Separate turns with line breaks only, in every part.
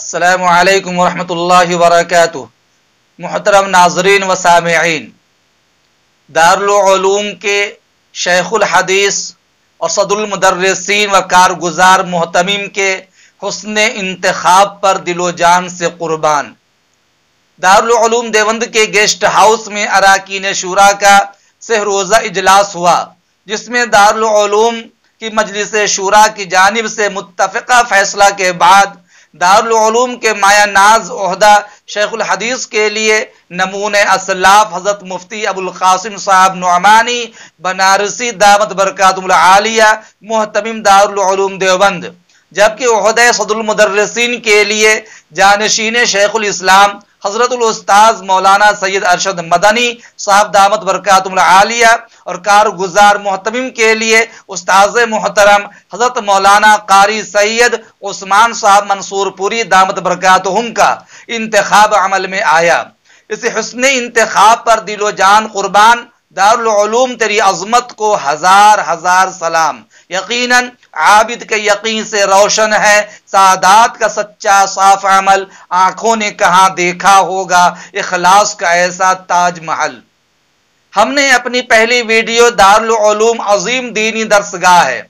السلام علیکم ورحمۃ اللہ وبرکاتہ۔ محترم ناظرین و سامعین، دارالعلوم کے شیخ الحدیث اور صدر المدرسین و کارگزار محتمم کے حسن انتخاب پر دل و جان سے قربان۔ دارالعلوم دیوبند کے گیسٹ ہاؤس میں اراکین شورا کا سہ روزہ اجلاس ہوا، جس میں دارالعلوم کی مجلس شورا کی جانب سے متفقہ فیصلہ کے بعد دارالعلوم کے مایہ ناز عہدہ شیخ الحدیث کے لیے نمون اسلاف حضرت مفتی ابوالقاسم صاحب نعمانی بنارسی دامت برکاتہ العالیہ محتمم دارالعلوم دیوبند، جبکہ عہدہ صدر المدرسین کے لیے جانشین شیخ الاسلام حضرت الاستاذ مولانا سید ارشد مدنی صاحب دامت برکاتہ العالیہ اور کارگزار محتمم کے لیے استاذ محترم حضرت مولانا قاری سید عثمان صاحب منصور پوری دامت برکاتہم کا انتخاب عمل میں آیا۔ اس حسن انتخاب پر دل و جان قربان۔ دارالعلوم تیری عظمت کو ہزار ہزار سلام۔ یقیناً عابد کے یقین سے روشن ہے سعادات کا سچا صاف عمل، آنکھوں نے کہاں دیکھا ہوگا اخلاص کا ایسا تاج محل۔ ہم نے اپنی پہلی ویڈیو دارالعلوم عظیم دینی درسگاہ ہے،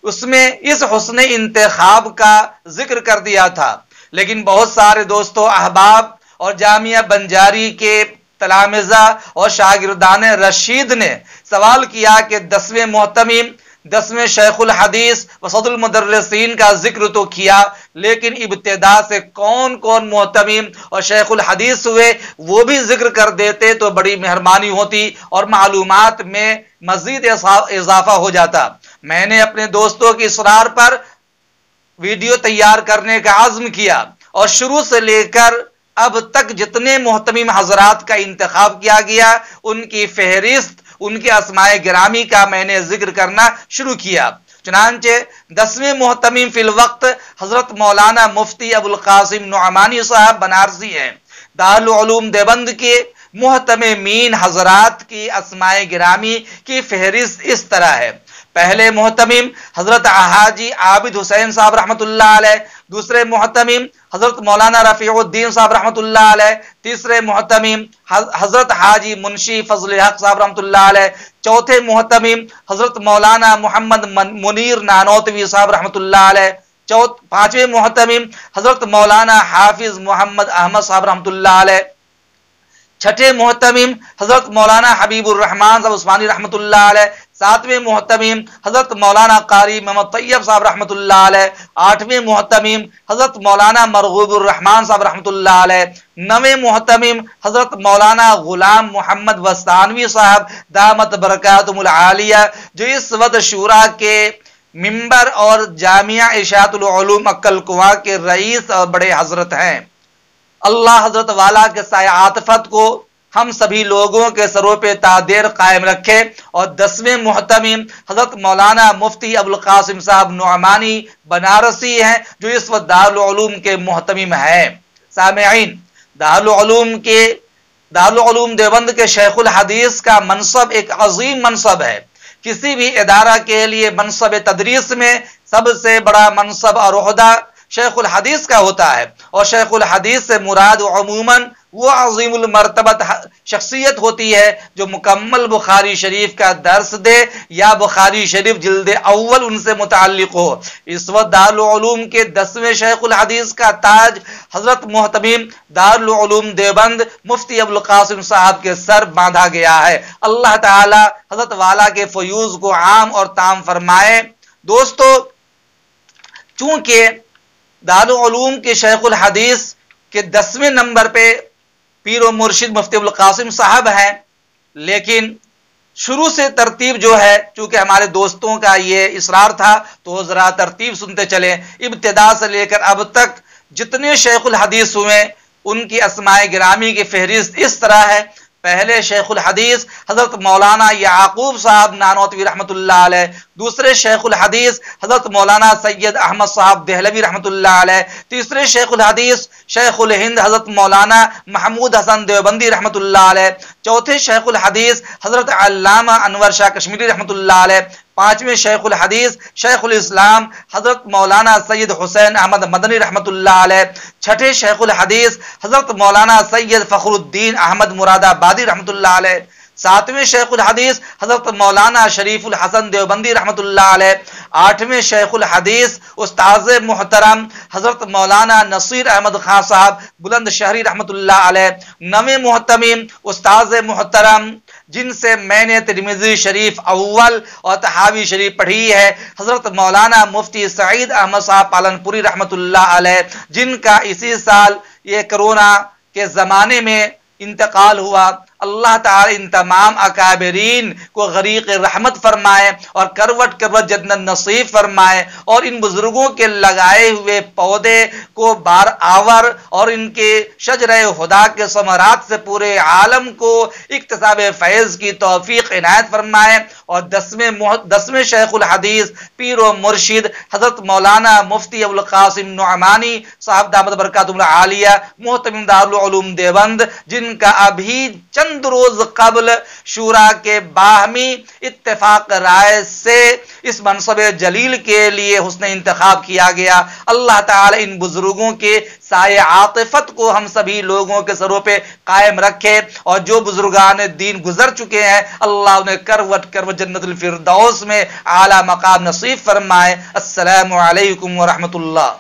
اس میں اس حسن انتخاب کا ذکر کر دیا تھا، لیکن بہت سارے دوستوں احباب اور جامعہ بنجاری کے تلامذہ اور شاگردان رشید نے سوال کیا کہ 10ویں محتمم 10ویں شیخ الحدیث و صدر المدرسین کا ذکر تو کیا، لیکن ابتدا سے کون کون محتمم اور شیخ الحدیث ہوئے وہ بھی ذکر کر دیتے تو بڑی مہربانی ہوتی اور معلومات میں مزید اضافہ ہو جاتا۔ میں نے اپنے دوستوں کی اصرار پر ویڈیو تیار کرنے کا عزم کیا اور شروع سے لے کر اب تک جتنے محتمم حضرات کا انتخاب کیا گیا ان کی فہرست، ان کے اسماء گرامی کا میں نے ذکر کرنا شروع کیا۔ چنانچہ 10ویں محتمم فی الوقت حضرت مولانا مفتی ابوالقاسم نعمانی صاحب بنارسی ہیں۔ دارالعلوم دیوبند کے محتممین حضرات کی اسماء گرامی کی فہرست اس طرح ہے۔ پہلے محتمم حضرت حاجی عابد حسین صاحب رحمۃ اللہ علیہ، دوسرے محتمم حضرت مولانا رفیع الدین صاحب رحمۃ اللہ علیہ، تیسرے محتمم حضرت حاجی منشی فضل حق صاحب رحمۃ اللہ علیہ، چوتھے محتمم حضرت مولانا محمد منیر نانوتوی صاحب رحمۃ اللہ علیہ، پانچویں محتمم حضرت مولانا حافظ محمد احمد صاحب رحمۃ اللہ علیہ، چھٹے محتمم حضرت مولانا حبیب الرحمان صاحب عثمانی رحمۃ اللہ علیہ، ساتویں محتمم حضرت مولانا قاری محمد طیب صاحب رحمۃ اللہ علیہ، آٹھویں محتمم حضرت مولانا مرغوب الرحمان صاحب رحمۃ اللہ علیہ، نویں محتمم حضرت مولانا غلام محمد وستانوی صاحب دامت برکاتہم العالیہ، جو اس وقت شورا کے ممبر اور جامعہ اشاعت العلوم عقل کنواں کے رئیس اور بڑے حضرت ہیں۔ اللہ حضرت والا کے سایہ عاطفت کو ہم سبھی لوگوں کے سروں پہ تادیر قائم رکھے۔ اور 10ویں محتمم حضرت مولانا مفتی ابوالقاسم صاحب نعمانی بنارسی ہیں، جو اس وقت دارالعلوم کے محتمم ہیں۔ سامعین، دارالعلوم دیوبند کے شیخ الحدیث کا منصب ایک عظیم منصب ہے۔ کسی بھی ادارہ کے لیے منصب تدریس میں سب سے بڑا منصب اور عہدہ شیخ الحدیث کا ہوتا ہے، اور شیخ الحدیث سے مراد عموماً وہ عظیم المرتبت شخصیت ہوتی ہے جو مکمل بخاری شریف کا درس دے یا بخاری شریف جلد اول ان سے متعلق ہو۔ اس وقت دارالعلوم کے 10ویں شیخ الحدیث کا تاج حضرت محتمم دارالعلوم دیوبند مفتی ابوالقاسم صاحب کے سر باندھا گیا ہے۔ اللہ تعالی حضرت والا کے فیوز کو عام اور تام فرمائے۔ دوستو، چونکہ دارالعلوم کے شیخ الحدیث کے 10ویں نمبر پہ پیر و مرشد مفتی ابوالقاسم صاحب ہیں، لیکن شروع سے ترتیب جو ہے، چونکہ ہمارے دوستوں کا یہ اصرار تھا تو ذرا ترتیب سنتے چلیں۔ ابتدا سے لے کر اب تک جتنے شیخ الحدیث ہوئے ان کی اسماء گرامی کی فہرست اس طرح ہے۔ پہلے شیخ الحدیث حضرت مولانا یعقوب صاحب نانوتوی رحمۃ اللہ علیہ، دوسرے شیخ الحدیث حضرت مولانا سید احمد صاحب دہلوی رحمۃ اللہ علیہ، تیسرے شیخ الحدیث شیخ الہند حضرت مولانا محمود حسن دیوبندی رحمۃ اللہ علیہ، چوتھے شیخ الحدیث حضرت علامہ انور شاہ کشمیری رحمۃ اللہ علیہ، پانچویں شیخ الحدیث شیخ الاسلام حضرت مولانا سید حسین احمد مدنی رحمۃ اللہ علیہ، چھٹے شیخ الحدیث حضرت مولانا سید فخر الدین احمد مراد آبادی رحمۃ اللہ علیہ، ساتویں شیخ الحدیث حضرت مولانا شریف الحسن دیوبندی رحمۃ اللہ علیہ، آٹھویں شیخ الحدیث استاذ محترم حضرت مولانا نصیر احمد خان صاحب بلند شہری رحمۃ اللہ علیہ، نویں محتمم استاذ محترم جن سے میں نے ترمذی شریف اول اور تحاوی شریف پڑھی ہے، حضرت مولانا مفتی سعید احمد صاحب پالن پوری رحمۃ اللہ علیہ، جن کا اسی سال یہ کرونا کے زمانے میں انتقال ہوا۔ اللہ تعالی ان تمام اکابرین کو غریق رحمت فرمائے اور کروٹ کروٹ جنت نصیب فرمائے، اور ان بزرگوں کے لگائے ہوئے پودے کو بار آور اور ان کے شجرہ خدا کے ثمرات سے پورے عالم کو اکتساب فیض کی توفیق عنایت فرمائے، اور دسویں شیخ الحدیث پیر و مرشد حضرت مولانا مفتی ابوالقاسم نعمانی صاحب دامت برکاتہم العالیہ محتمم دارالعلوم دیوبند، جن کا ابھی چند روز قبل شورا کے باہمی اتفاق رائے سے اس منصب جلیل کے لیے حسن انتخاب کیا گیا۔ اللہ تعالی ان بزرگوں کے سایہ عاطفت کو ہم سبھی لوگوں کے سروں پہ قائم رکھے، اور جو بزرگان دین گزر چکے ہیں اللہ انہیں کروٹ کروٹ جنت الفردوس میں اعلی مقام نصیب فرمائے۔ السلام علیکم ورحمۃ اللہ۔